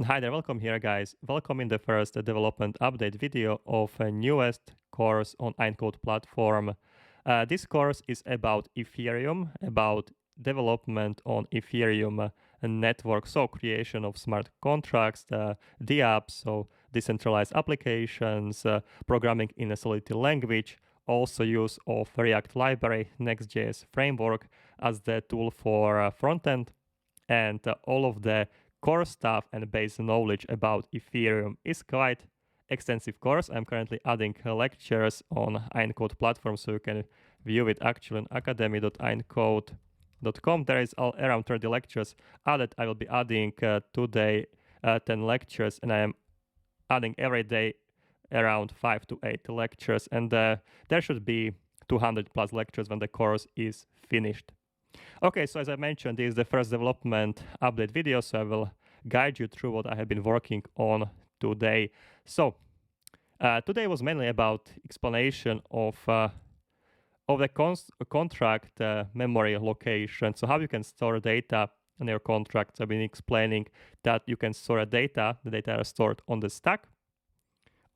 Hi there, welcome here guys. Welcome in the first development update video of a newest course on Encode platform. This course is about Ethereum, about development on Ethereum network, so creation of smart contracts, the apps, so decentralized applications, programming in a Solidity language, also use of React library, Next.js framework as the tool for frontend, and all of the core stuff and base knowledge about Ethereum is quite extensive course. I'm currently adding lectures on Encode platform, so you can view it actually on academy.encode.com. There is around 30 lectures added. I will be adding today 10 lectures, and I am adding every day around 5 to 8 lectures, and there should be 200 plus lectures when the course is finished. Okay, so as I mentioned, this is the first development update video, so I will guide you through what I have been working on today. So today was mainly about explanation of the contract memory location. So how you can store data in your contracts. I've been explaining that you can store data. The data are stored on the stack,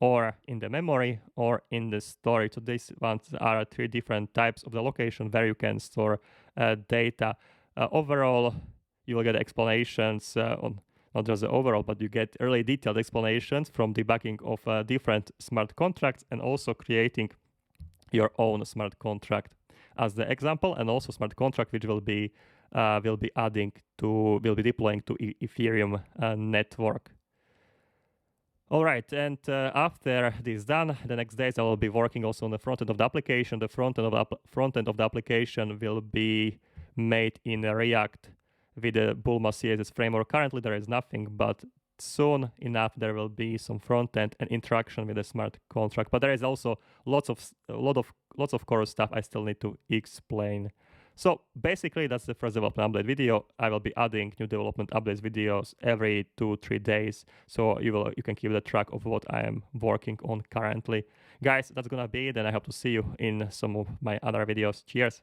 or in the memory, or in the storage. So these ones are three different types of the location where you can store data. Overall, you will get explanations on not just the overall, but you get early detailed explanations from debugging of different smart contracts and also creating your own smart contract as the example, and also smart contract which will be deploying to Ethereum network. All right, and after this done, the next days I will be working also on the front end of the application. The front end of the application will be made in React with the Bulma CSS framework. Currently there is nothing, but soon enough there will be some front end and interaction with the smart contract. But there is also lots of core stuff I still need to explain. So basically that's the first development update video. I will be adding new development updates videos every 2-3 days, so you can keep the track of what I am working on currently. Guys, that's gonna be it, and I hope to see you in some of my other videos. Cheers.